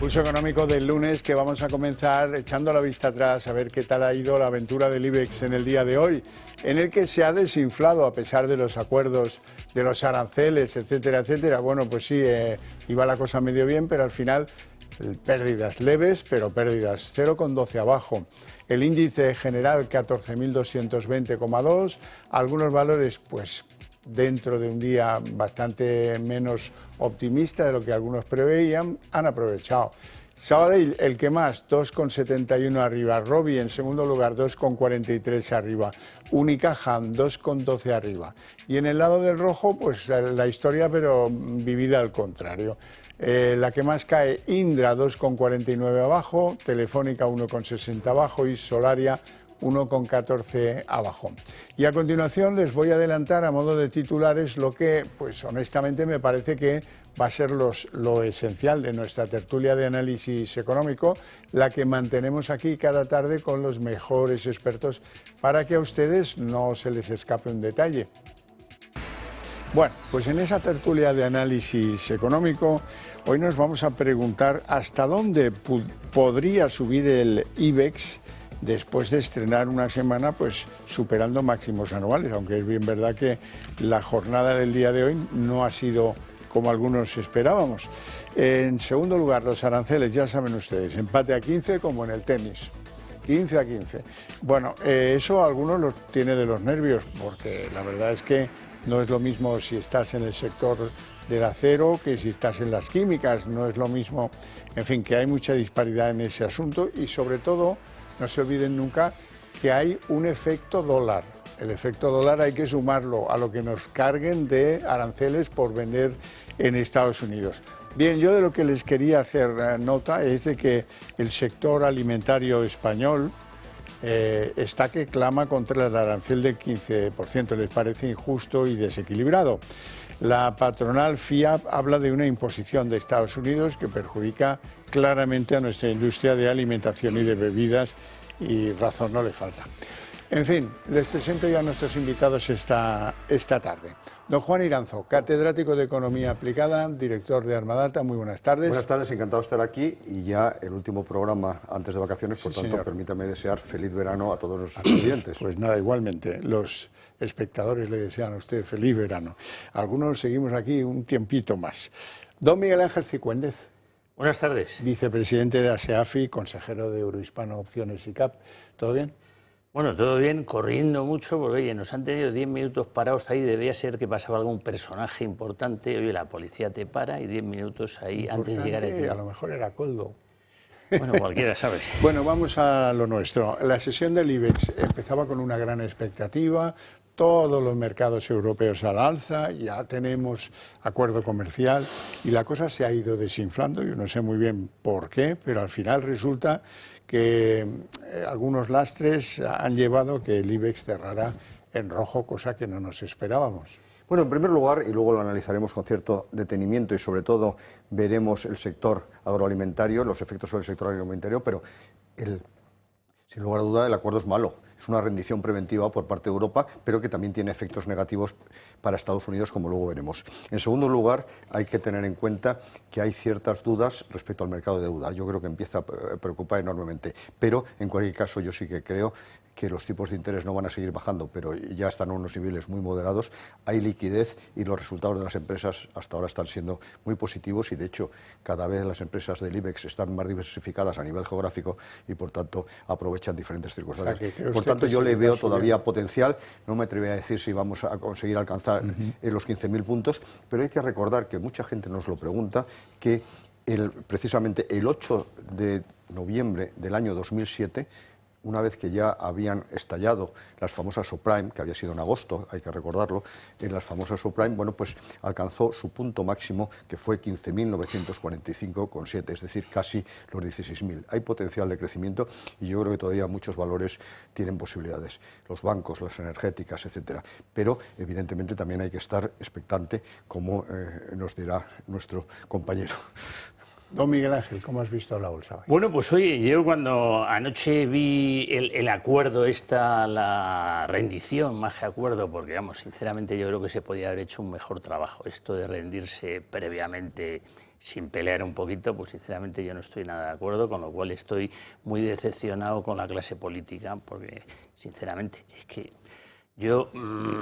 Pulso económico del lunes, que vamos a comenzar echando la vista atrás a ver qué tal ha ido la aventura del IBEX en el día de hoy, en el que se ha desinflado a pesar de los acuerdos de los aranceles, etcétera, etcétera. Bueno, pues sí, iba la cosa medio bien, pero al final pérdidas leves, pero pérdidas 0,12 abajo. El índice general 14.220,2, algunos valores pues dentro de un día bastante menos optimista de lo que algunos preveían, han aprovechado. Sabadell, el que más, 2,71 arriba. Robi, en segundo lugar, 2,43 arriba. Unicaja, 2,12 arriba. Y en el lado del rojo, pues la historia, pero vivida al contrario. La que más cae, Indra, 2,49 abajo. Telefónica, 1,60 abajo. Y Solaria, 1,14 abajo. Y a continuación les voy a adelantar a modo de titulares lo que, pues honestamente, me parece que va a ser lo esencial de nuestra tertulia de análisis económico, la que mantenemos aquí cada tarde con los mejores expertos para que a ustedes no se les escape un detalle. Bueno, pues en esa tertulia de análisis económico, hoy nos vamos a preguntar hasta dónde podría subir el IBEX después de estrenar una semana pues superando máximos anuales, aunque es bien verdad que la jornada del día de hoy no ha sido como algunos esperábamos. En segundo lugar, los aranceles, ya saben ustedes, empate a 15 como en el tenis. 15 a 15. Bueno, eso a algunos los tiene de los nervios, porque la verdad es que no es lo mismo si estás en el sector del acero que si estás en las químicas, no es lo mismo, en fin, que hay mucha disparidad en ese asunto y sobre todo, no se olviden nunca que hay un efecto dólar. El efecto dólar hay que sumarlo a lo que nos carguen de aranceles por vender en Estados Unidos. Bien, yo de lo que les quería hacer nota es de que el sector alimentario español está que clama contra el arancel del 15%, les parece injusto y desequilibrado. La patronal FIAP habla de una imposición de Estados Unidos que perjudica claramente a nuestra industria de alimentación y de bebidas, y razón no le falta. En fin, les presento ya a nuestros invitados esta tarde. Don Juan Iranzo, catedrático de Economía Aplicada, director de Armadata, muy buenas tardes. Buenas tardes, encantado de estar aquí y ya el último programa antes de vacaciones, por tanto, señor, permítame desear feliz verano a todos nuestros clientes. Pues nada, igualmente, los espectadores le desean a usted feliz verano. Algunos seguimos aquí un tiempito más. Don Miguel Ángel Cigüéndez. Buenas tardes. Vicepresidente de ASEAFI, consejero de Eurohispano Opciones y CAP. ¿Todo bien? Bueno, todo bien, corriendo mucho, porque oye, nos han tenido 10 minutos parados ahí, debía ser que pasaba algún personaje importante, oye, la policía te para y 10 minutos ahí antes de llegar aquí. A lo mejor era Coldo. Bueno, cualquiera sabe. Bueno, vamos a lo nuestro. La sesión del IBEX empezaba con una gran expectativa, todos los mercados europeos al alza, ya tenemos acuerdo comercial y la cosa se ha ido desinflando, yo no sé muy bien por qué, pero al final resulta que algunos lastres han llevado que el IBEX cerrara en rojo, cosa que no nos esperábamos. Bueno, en primer lugar, y luego lo analizaremos con cierto detenimiento y sobre todo veremos el sector agroalimentario, los efectos sobre el sector agroalimentario, pero sin lugar a duda el acuerdo es malo. Es una rendición preventiva por parte de Europa, pero que también tiene efectos negativos para Estados Unidos, como luego veremos. En segundo lugar, hay que tener en cuenta que hay ciertas dudas respecto al mercado de deuda. Yo creo que empieza a preocupar enormemente, pero en cualquier caso yo sí que creo que los tipos de interés no van a seguir bajando, pero ya están a unos niveles muy moderados, hay liquidez y los resultados de las empresas hasta ahora están siendo muy positivos y de hecho cada vez las empresas del IBEX están más diversificadas a nivel geográfico y por tanto aprovechan diferentes circunstancias. Por tanto yo le veo todavía potencial, no me atrevería a decir si vamos a conseguir alcanzar los 15.000 puntos, pero hay que recordar que mucha gente nos lo pregunta, que precisamente el 8 de noviembre del año 2007, una vez que ya habían estallado las famosas subprime, que había sido en agosto, hay que recordarlo, en las famosas subprime, bueno, pues alcanzó su punto máximo, que fue 15.945,7, es decir, casi los 16.000. Hay potencial de crecimiento y yo creo que todavía muchos valores tienen posibilidades, los bancos, las energéticas, etcétera. Pero, evidentemente, también hay que estar expectante, como nos dirá nuestro compañero. Don Miguel Ángel, ¿cómo has visto la bolsa hoy? Bueno, pues oye, yo cuando anoche vi el acuerdo, la rendición, más que acuerdo, porque vamos, sinceramente yo creo que se podía haber hecho un mejor trabajo. Esto de rendirse previamente sin pelear un poquito, pues sinceramente yo no estoy nada de acuerdo, con lo cual estoy muy decepcionado con la clase política, porque sinceramente es que yo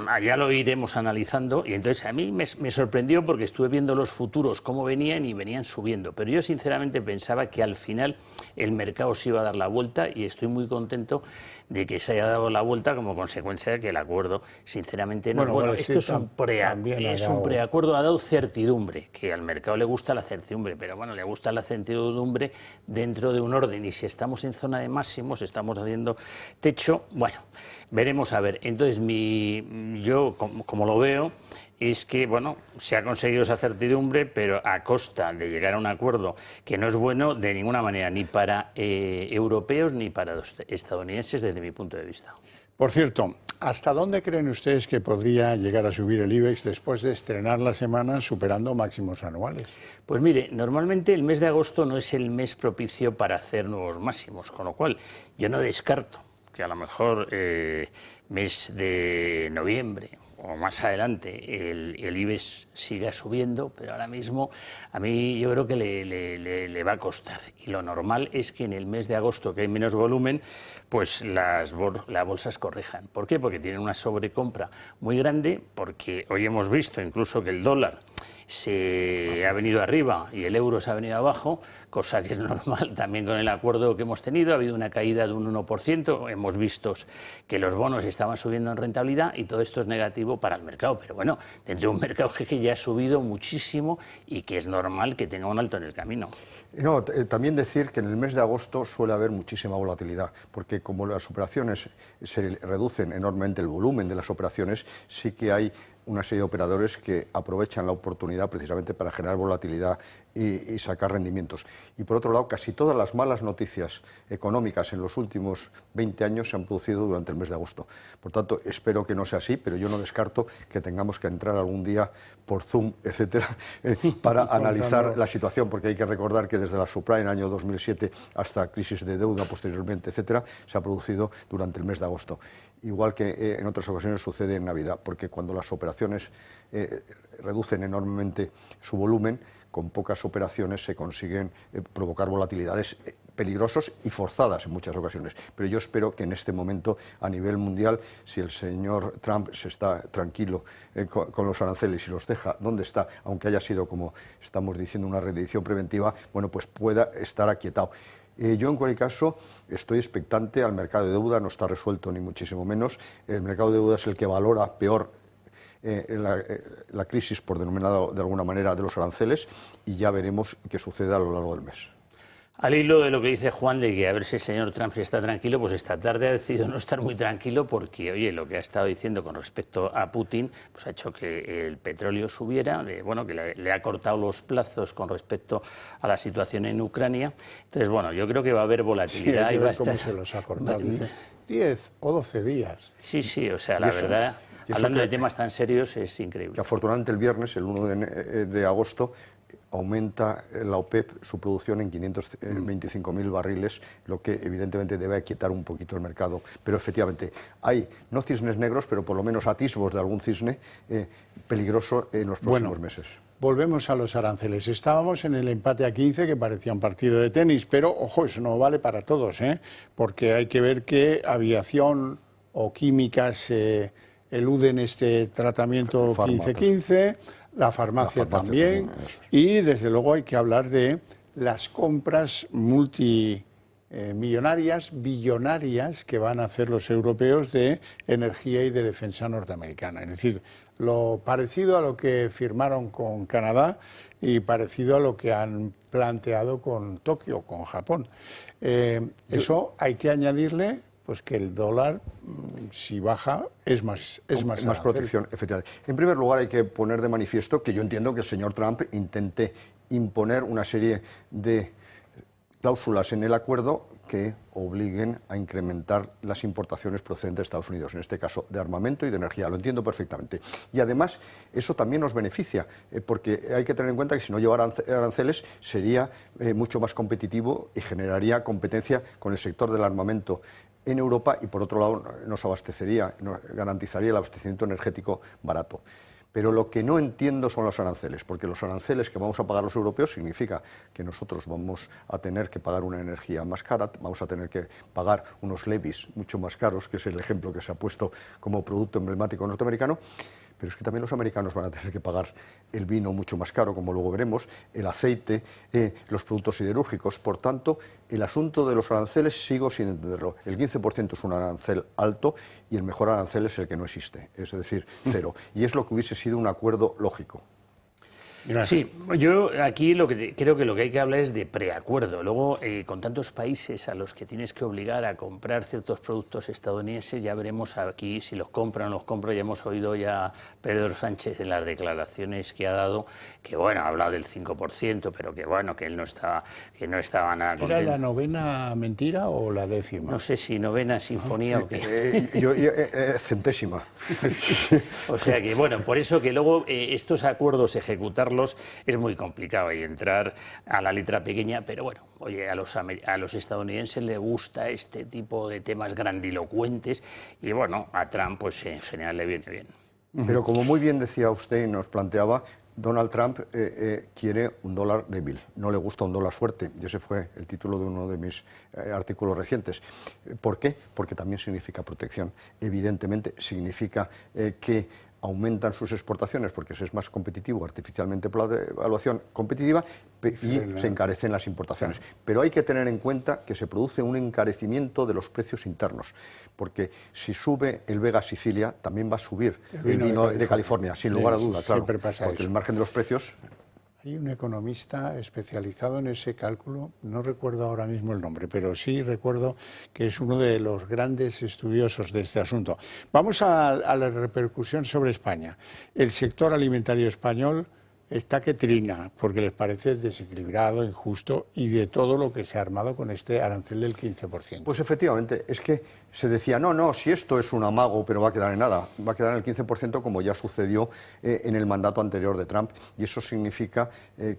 allá lo iremos analizando, y entonces a mí me sorprendió porque estuve viendo los futuros cómo venían y venían subiendo, pero yo sinceramente pensaba que al final el mercado se iba a dar la vuelta, y estoy muy contento de que se haya dado la vuelta como consecuencia de que el acuerdo sinceramente no es bueno. Esto es un preacuerdo, ha dado certidumbre, que al mercado le gusta la certidumbre, pero bueno, le gusta la certidumbre dentro de un orden, y si estamos en zona de máximos, estamos haciendo techo, bueno, veremos a ver. Entonces yo como lo veo es que, bueno, se ha conseguido esa certidumbre, pero a costa de llegar a un acuerdo que no es bueno de ninguna manera, ni para europeos ni para los estadounidenses, desde mi punto de vista. Por cierto, ¿hasta dónde creen ustedes que podría llegar a subir el IBEX después de estrenar la semana superando máximos anuales? Pues mire, normalmente el mes de agosto no es el mes propicio para hacer nuevos máximos, con lo cual yo no descarto que a lo mejor mes de noviembre o más adelante el IBEX siga subiendo, pero ahora mismo a mí yo creo que le va a costar. Y lo normal es que en el mes de agosto, que hay menos volumen, pues las bolsas corrijan. ¿Por qué? Porque tienen una sobrecompra muy grande, porque hoy hemos visto incluso que el dólar se ha venido arriba y el euro se ha venido abajo, cosa que es normal también con el acuerdo que hemos tenido. Ha habido una caída de un 1%, hemos visto que los bonos estaban subiendo en rentabilidad, y todo esto es negativo para el mercado, pero bueno, dentro de un mercado que ya ha subido muchísimo y que es normal que tenga un alto en el camino. No, también decir que en el mes de agosto suele haber muchísima volatilidad, porque como las operaciones se reducen enormemente el volumen de las operaciones, sí que hay una serie de operadores que aprovechan la oportunidad precisamente para generar volatilidad y sacar rendimientos. Y por otro lado, casi todas las malas noticias económicas en los últimos 20 años se han producido durante el mes de agosto. Por tanto, espero que no sea así, pero yo no descarto que tengamos que entrar algún día por Zoom, etcétera, para analizar la situación, porque hay que recordar que desde la subprime en el año 2007 hasta crisis de deuda posteriormente, etcétera, se ha producido durante el mes de agosto. Igual que en otras ocasiones sucede en Navidad, porque cuando las operaciones reducen enormemente su volumen, con pocas operaciones se consiguen provocar volatilidades peligrosas y forzadas en muchas ocasiones. Pero yo espero que en este momento, a nivel mundial, si el señor Trump se está tranquilo con los aranceles y los deja donde está, aunque haya sido, como estamos diciendo, una reedición preventiva, bueno, pues pueda estar aquietado. Yo, en cualquier caso, estoy expectante al mercado de deuda, no está resuelto ni muchísimo menos. El mercado de deuda es el que valora peor la crisis, por denominarlo de alguna manera, de los aranceles, y ya veremos qué sucede a lo largo del mes. Al hilo de lo que dice Juan, de que a ver si el señor Trump está tranquilo, pues esta tarde ha decidido no estar muy tranquilo, porque, oye, lo que ha estado diciendo con respecto a Putin, pues ha hecho que el petróleo subiera, bueno, que le ha cortado los plazos con respecto a la situación en Ucrania. Entonces, bueno, yo creo que va a haber volatilidad. Sí, y va a estar... cómo se los ha cortado. 10 o 12 días. Sí, sí, o sea, la verdad, hablando de temas tan serios, es increíble. Que afortunadamente el viernes, el 1 de agosto, aumenta la OPEP su producción en 525.000 barriles, lo que evidentemente debe aquietar un poquito el mercado. Pero efectivamente hay, no cisnes negros, pero por lo menos atisbos de algún cisne peligroso en los próximos meses. Volvemos a los aranceles. Estábamos en el empate a 15, que parecía un partido de tenis, pero, ojo, eso no vale para todos, porque hay que ver que aviación o químicas eluden este tratamiento 15-15, la farmacia también, y desde luego hay que hablar de las compras multimillonarias, billonarias, que van a hacer los europeos de energía y de defensa norteamericana. Es decir, lo parecido a lo que firmaron con Canadá y parecido a lo que han planteado con Tokio, con Japón. Eso hay que añadirle pues que el dólar, si baja, es más protección, efectivamente. En primer lugar, hay que poner de manifiesto que yo entiendo que el señor Trump intente imponer una serie de cláusulas en el acuerdo que obliguen a incrementar las importaciones procedentes de Estados Unidos, en este caso de armamento y de energía. Lo entiendo perfectamente. Y además, eso también nos beneficia, porque hay que tener en cuenta que si no llevara aranceles sería mucho más competitivo y generaría competencia con el sector del armamento en Europa, y por otro lado nos abastecería, nos garantizaría el abastecimiento energético barato. Pero lo que no entiendo son los aranceles, porque los aranceles que vamos a pagar los europeos significa que nosotros vamos a tener que pagar una energía más cara, vamos a tener que pagar unos levies mucho más caros, que es el ejemplo que se ha puesto como producto emblemático norteamericano, pero es que también los americanos van a tener que pagar el vino mucho más caro, como luego veremos, el aceite, los productos siderúrgicos. Por tanto, el asunto de los aranceles sigo sin entenderlo. El 15% es un arancel alto y el mejor arancel es el que no existe, es decir, cero. Y es lo que hubiese sido un acuerdo lógico. Gracias. Sí, yo aquí creo que lo que hay que hablar es de preacuerdo. Luego, con tantos países a los que tienes que obligar a comprar ciertos productos estadounidenses, ya veremos aquí si los compran o no los compran. Ya hemos oído ya a Pedro Sánchez en las declaraciones que ha dado, que bueno, ha hablado del 5%, pero que bueno, que él no estaba nada contento. ¿Era la novena mentira o la décima? No sé si novena sinfonía o qué. Centésima. O sea que bueno, por eso que luego estos acuerdos ejecutarlos es muy complicado y entrar a la letra pequeña, pero bueno, oye, a los estadounidenses les gusta este tipo de temas grandilocuentes y bueno, a Trump pues en general le viene bien. Pero como muy bien decía usted y nos planteaba, Donald Trump quiere un dólar débil, no le gusta un dólar fuerte, y ese fue el título de uno de mis artículos recientes. ¿Por qué? Porque también significa protección. Evidentemente significa que aumentan sus exportaciones porque se es más competitivo artificialmente por la devaluación competitiva y se encarecen las importaciones. Claro. Pero hay que tener en cuenta que se produce un encarecimiento de los precios internos, porque si sube el Vega Sicilia, también va a subir el vino de California, sin lugar a duda, claro, porque eso. El margen de los precios... Hay un economista especializado en ese cálculo, no recuerdo ahora mismo el nombre, pero sí recuerdo que es uno de los grandes estudiosos de este asunto. Vamos a la repercusión sobre España. El sector alimentario español está que trina, porque les parece desequilibrado, injusto y de todo lo que se ha armado con este arancel del 15%. Pues efectivamente, es que se decía, no, si esto es un amago, pero va a quedar en nada, va a quedar en el 15% como ya sucedió en el mandato anterior de Trump, y eso significa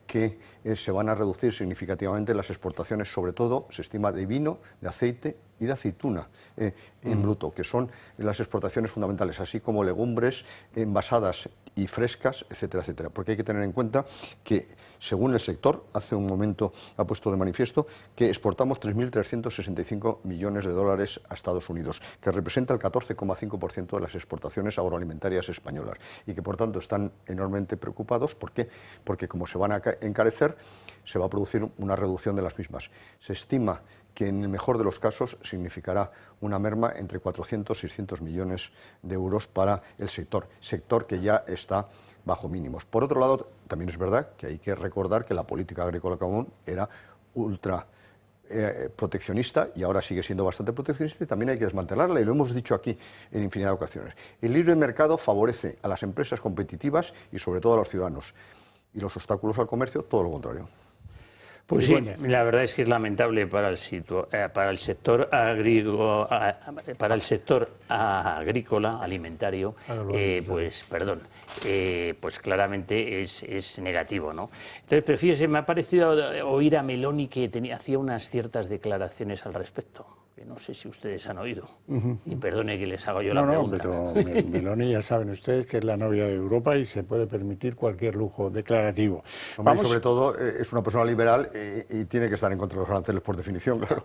que se van a reducir significativamente las exportaciones, sobre todo, se estima, de vino, de aceite y de aceituna en bruto, que son las exportaciones fundamentales, así como legumbres envasadas y frescas, etcétera, etcétera. Porque hay que tener en cuenta que, según el sector, hace un momento ha puesto de manifiesto que exportamos 3.365 millones de dólares a Estados Unidos, que representa el 14,5% de las exportaciones agroalimentarias españolas, y que, por tanto, están enormemente preocupados. ¿Por qué? Porque, como se van a encarecer, se va a producir una reducción de las mismas. Se estima que en el mejor de los casos significará una merma entre 400 y 600 millones de euros para el sector que ya está bajo mínimos. Por otro lado, también es verdad que hay que recordar que la política agrícola común era ultra proteccionista, y ahora sigue siendo bastante proteccionista, y también hay que desmantelarla, y lo hemos dicho aquí en infinidad de ocasiones. El libre mercado favorece a las empresas competitivas y sobre todo a los ciudadanos, y los obstáculos al comercio, todo lo contrario. Pues sí, la verdad es que es lamentable para el sector agrícola, alimentario, pues claramente es negativo, ¿no? Entonces, pero fíjese, me ha parecido oír a Meloni que hacía unas ciertas declaraciones al respecto, que no sé si ustedes han oído, y perdone que les hago yo la pregunta. No, pero Meloni, ya saben ustedes que es la novia de Europa y se puede permitir cualquier lujo declarativo. Hombre, sobre todo es una persona liberal y tiene que estar en contra de los aranceles por definición, claro.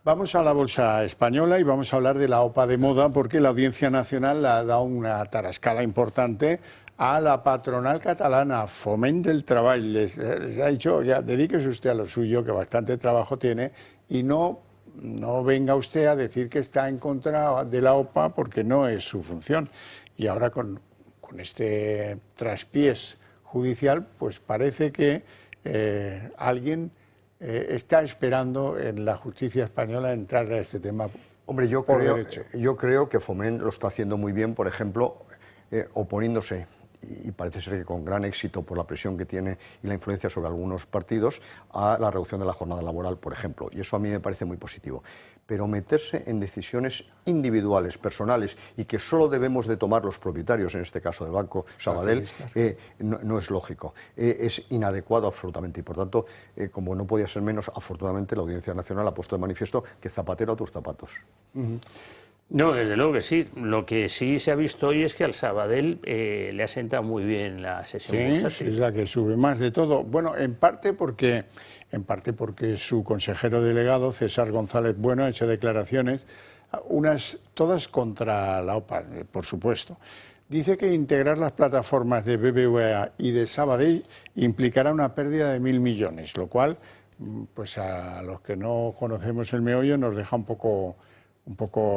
Vamos a la bolsa española y vamos a hablar de la OPA de moda, porque la Audiencia Nacional le ha dado una tarascada importante a la patronal catalana, Foment del Treball. Les ha dicho, ya, dedíquese usted a lo suyo, que bastante trabajo tiene, y no venga usted a decir que está en contra de la OPA, porque no es su función. Y ahora con este traspiés judicial, pues parece que alguien está esperando en la justicia española entrar a este tema. Hombre, yo creo que Foment lo está haciendo muy bien, por ejemplo, oponiéndose, y parece ser que con gran éxito por la presión que tiene y la influencia sobre algunos partidos, a la reducción de la jornada laboral, por ejemplo. Y eso a mí me parece muy positivo. Pero meterse en decisiones individuales, personales, y que solo debemos de tomar los propietarios, en este caso del Banco Sabadell, no es lógico. Es inadecuado absolutamente. Y por tanto, como no podía ser menos, afortunadamente la Audiencia Nacional ha puesto de manifiesto que zapatero a tus zapatos. No, desde luego que sí. Lo que sí se ha visto hoy es que al Sabadell le ha sentado muy bien la sesión bursátil. Sí, es la que sube más de todo. Bueno, en parte porque su consejero delegado, César González Bueno, ha hecho declaraciones, todas contra la OPA, por supuesto. Dice que integrar las plataformas de BBVA y de Sabadell implicará una pérdida de 1.000 millones, lo cual, pues a los que no conocemos el meollo nos deja un poco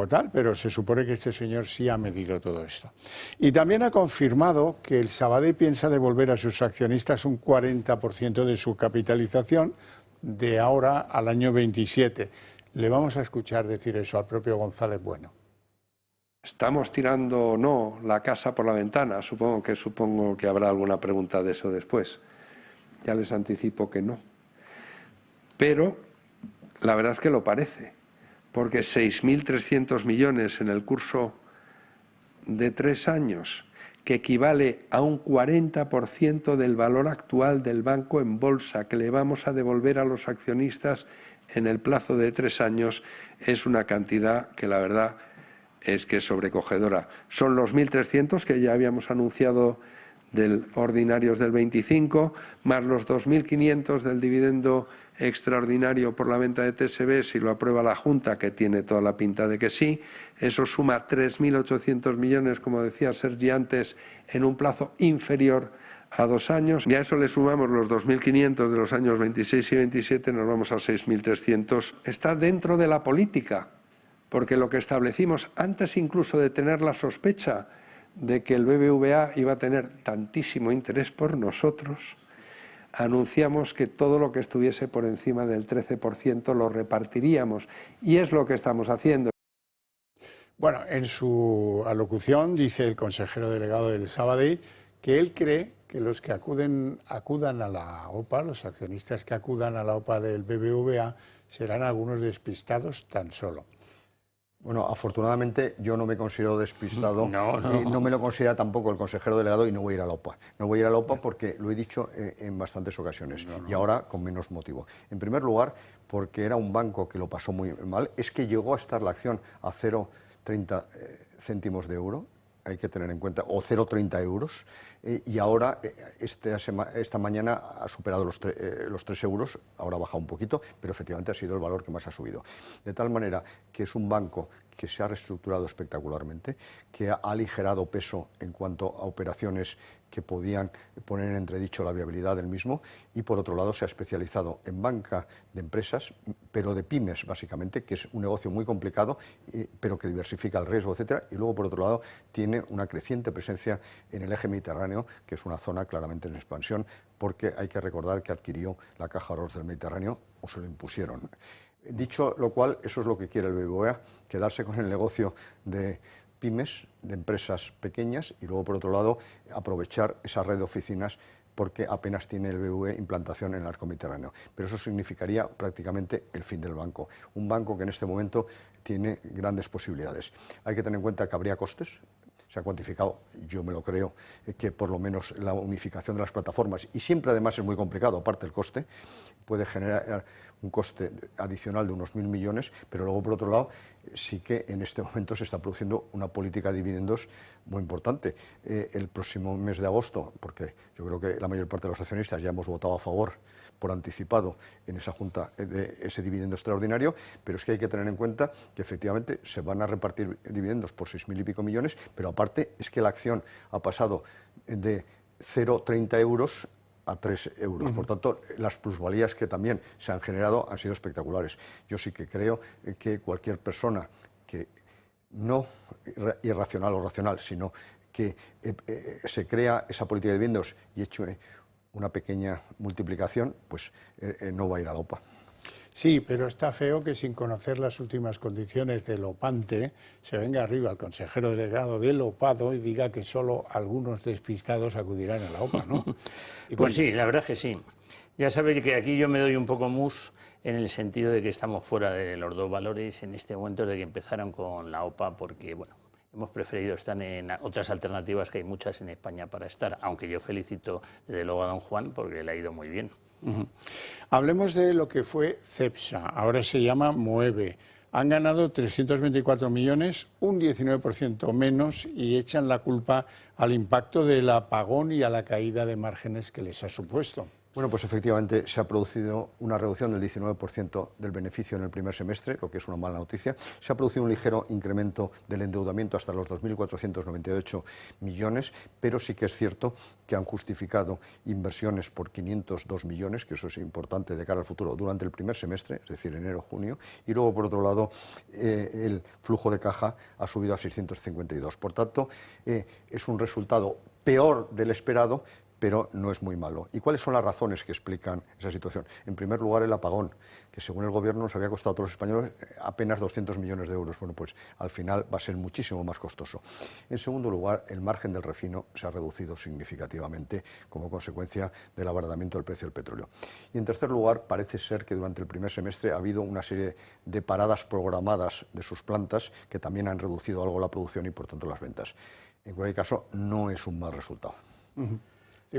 tal, pero se supone que este señor sí ha medido todo esto. Y también ha confirmado que el Sabadell piensa devolver a sus accionistas un 40% de su capitalización de ahora al año 27. Le vamos a escuchar decir eso al propio González Bueno. ¿Estamos tirando o no la casa por la ventana? Supongo que habrá alguna pregunta de eso después. Ya les anticipo que no. Pero la verdad es que lo parece, porque 6.300 millones en el curso de 3 años, que equivale a un 40% del valor actual del banco en bolsa que le vamos a devolver a los accionistas en el plazo de 3 años, es una cantidad que la verdad es que es sobrecogedora. Son los 1.300 que ya habíamos anunciado del ordinarios del 25, más los 2.500 del dividendo extraordinario por la venta de TSB, si lo aprueba la Junta, que tiene toda la pinta de que sí. Eso suma 3.800 millones, como decía Sergi antes, en un plazo inferior a 2 años. Y a eso le sumamos los 2.500 de los años 26 y 27, nos vamos a 6.300. Está dentro de la política, porque lo que establecimos antes incluso de tener la sospecha de que el BBVA iba a tener tantísimo interés por nosotros, anunciamos que todo lo que estuviese por encima del 13% lo repartiríamos, y es lo que estamos haciendo. Bueno, en su alocución dice el consejero delegado del Sabadell que él cree que los que acudan a la OPA, los accionistas que acudan a la OPA del BBVA, serán algunos despistados tan solo. Bueno, afortunadamente yo no me considero despistado, No. no me lo considera tampoco el consejero delegado y no voy a ir a la OPA. No voy a ir a la OPA porque lo he dicho en bastantes ocasiones y ahora con menos motivo. En primer lugar, porque era un banco que lo pasó muy mal, es que llegó a estar la acción a 0,30 céntimos de euro, hay que tener en cuenta, o 0,30 euros, y ahora esta mañana ha superado los 3 euros, ahora ha bajado un poquito, pero efectivamente ha sido el valor que más ha subido. De tal manera que es un banco que se ha reestructurado espectacularmente, que ha aligerado peso en cuanto a operaciones que podían poner en entredicho la viabilidad del mismo, y por otro lado se ha especializado en banca de empresas, pero de pymes básicamente, que es un negocio muy complicado, pero que diversifica el riesgo, etcétera, y luego por otro lado tiene una creciente presencia en el eje mediterráneo, que es una zona claramente en expansión, porque hay que recordar que adquirió la Caja Ros del Mediterráneo, o se lo impusieron. Dicho lo cual, eso es lo que quiere el BBVA, quedarse con el negocio de pymes, de empresas pequeñas, y luego, por otro lado, aprovechar esa red de oficinas, porque apenas tiene el BBVA implantación en el arco mediterráneo. Pero eso significaría prácticamente el fin del banco. Un banco que en este momento tiene grandes posibilidades. Hay que tener en cuenta que habría costes. Se ha cuantificado, yo me lo creo, que por lo menos la unificación de las plataformas, y siempre además es muy complicado, aparte el coste, puede generar un coste adicional de unos 1.000 millones, pero luego por otro lado sí que en este momento se está produciendo una política de dividendos muy importante. El próximo mes de agosto, porque yo creo que la mayor parte de los accionistas ya hemos votado a favor por anticipado en esa junta de ese dividendo extraordinario, pero es que hay que tener en cuenta que efectivamente se van a repartir dividendos por 6.000 y pico millones, pero aparte es que la acción ha pasado de 0,30 euros a 3 euros. Por tanto, las plusvalías que también se han generado han sido espectaculares. Yo sí que creo que cualquier persona que no irracional o racional, sino que se crea esa política de dividendos y hecho una pequeña multiplicación, pues no va a ir a la OPA. Sí, pero está feo que sin conocer las últimas condiciones del opante se venga arriba el consejero delegado del opado y diga que solo algunos despistados acudirán a la OPA, ¿no? Pues sí, la verdad es que sí. Ya sabéis que aquí yo me doy un poco mus en el sentido de que estamos fuera de los dos valores en este momento de que empezaron con la OPA, porque bueno, hemos preferido estar en otras alternativas, que hay muchas en España para estar, aunque yo felicito desde luego a don Juan porque le ha ido muy bien. Hablemos de lo que fue Cepsa, ahora se llama Moeve. han ganado 324 millones, un 19% menos, y echan la culpa al impacto del apagón y a la caída de márgenes que les ha supuesto. Bueno, pues efectivamente se ha producido una reducción del 19% del beneficio en el primer semestre, lo que es una mala noticia. Se ha producido un ligero incremento del endeudamiento hasta los 2.498 millones, pero sí que es cierto que han justificado inversiones por 502 millones, que eso es importante de cara al futuro, durante el primer semestre, es decir, enero-junio, y luego, por otro lado, el flujo de caja ha subido a 652. Por tanto, es un resultado peor del esperado, pero no es muy malo. ¿Y cuáles son las razones que explican esa situación? En primer lugar, el apagón, que según el Gobierno nos había costado a todos los españoles apenas 200 millones de euros. Bueno, pues al final va a ser muchísimo más costoso. En segundo lugar, el margen del refino se ha reducido significativamente como consecuencia del abaratamiento del precio del petróleo. Y en tercer lugar, parece ser que durante el primer semestre ha habido una serie de paradas programadas de sus plantas que también han reducido algo la producción y, por tanto, las ventas. En cualquier caso, no es un mal resultado.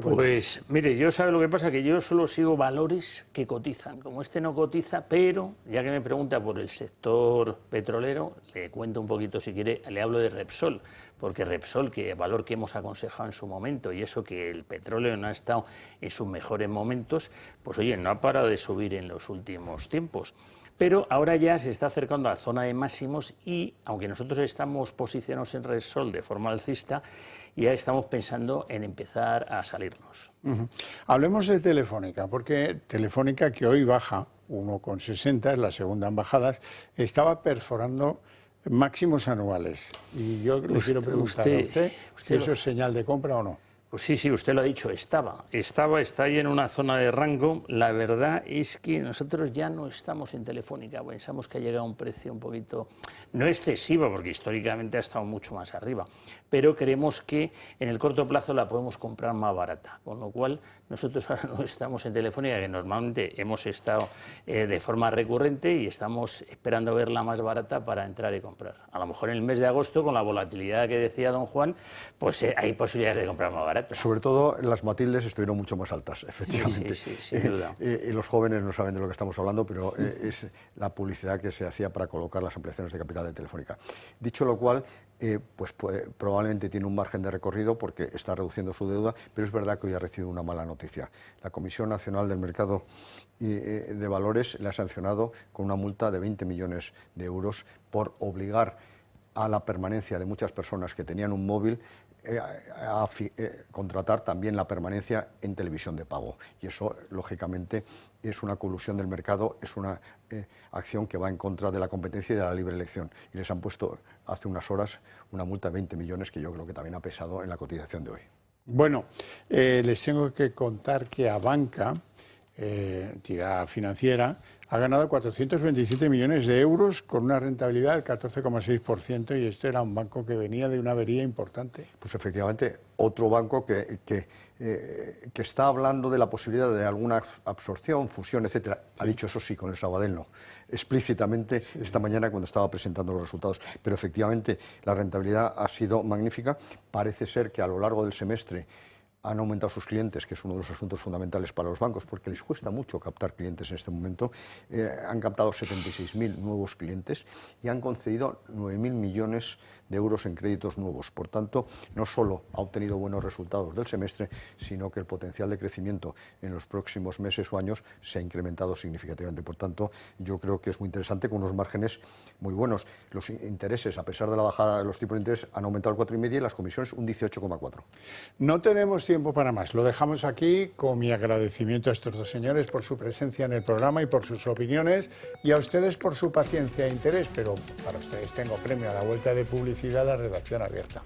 Pues mire, yo sabe lo que pasa, que yo solo sigo valores que cotizan. Como este no cotiza, pero ya que me pregunta por el sector petrolero, le cuento un poquito, si quiere, le hablo de Repsol, porque Repsol, que valor que hemos aconsejado en su momento, y eso que el petróleo no ha estado en sus mejores momentos, pues oye, no ha parado de subir en los últimos tiempos. Pero ahora ya se está acercando a la zona de máximos y, aunque nosotros estamos posicionados en Repsol de forma alcista, ya estamos pensando en empezar a salirnos. Hablemos de Telefónica, porque Telefónica, que hoy baja 1,60, es la segunda en bajadas, estaba perforando máximos anuales. Y yo le quiero preguntar a usted si eso es señal de compra o no. Pues sí, usted lo ha dicho, está ahí en una zona de rango. La verdad es que nosotros ya no estamos en Telefónica, pensamos que ha llegado a un precio un poquito, no excesivo, porque históricamente ha estado mucho más arriba, pero creemos que en el corto plazo la podemos comprar más barata, con lo cual nosotros ahora no estamos en Telefónica, que normalmente hemos estado de forma recurrente y estamos esperando verla más barata para entrar y comprar. A lo mejor en el mes de agosto, con la volatilidad que decía don Juan, pues hay posibilidades de comprar más barato. Sobre todo las Matildes estuvieron mucho más altas, efectivamente. Sí, sin duda. Los jóvenes no saben de lo que estamos hablando, pero es la publicidad que se hacía para colocar las ampliaciones de capital de Telefónica. Dicho lo cual, pues probablemente tiene un margen de recorrido porque está reduciendo su deuda, pero es verdad que hoy ha recibido una mala noticia. La Comisión Nacional del Mercado de Valores le ha sancionado con una multa de 20 millones de euros por obligar a la permanencia de muchas personas que tenían un móvil a contratar también la permanencia en televisión de pago. Y eso, lógicamente, es una colusión del mercado, es una acción que va en contra de la competencia y de la libre elección. Y les han puesto hace unas horas una multa de 20 millones que yo creo que también ha pesado en la cotización de hoy. Bueno, les tengo que contar que Abanca, entidad financiera, ha ganado 427 millones de euros con una rentabilidad del 14,6%, y este era un banco que venía de una avería importante. Pues efectivamente, otro banco que está hablando de la posibilidad de alguna absorción, fusión, etcétera. Ha dicho eso sí, con el Sabadell no, explícitamente esta mañana cuando estaba presentando los resultados. Pero efectivamente la rentabilidad ha sido magnífica. Parece ser que a lo largo del semestre han aumentado sus clientes, que es uno de los asuntos fundamentales para los bancos, porque les cuesta mucho captar clientes en este momento. Han captado 76.000 nuevos clientes y han concedido 9.000 millones de euros en créditos nuevos. Por tanto, no solo ha obtenido buenos resultados del semestre, sino que el potencial de crecimiento en los próximos meses o años se ha incrementado significativamente. Por tanto, yo creo que es muy interesante, con unos márgenes muy buenos. Los intereses, a pesar de la bajada de los tipos de interés, han aumentado el 4,5% y las comisiones un 18,4%. No tenemos tiempo para más. Lo dejamos aquí con mi agradecimiento a estos dos señores por su presencia en el programa y por sus opiniones, y a ustedes por su paciencia e interés, pero para ustedes tengo premio a la vuelta de publicidad, la redacción abierta.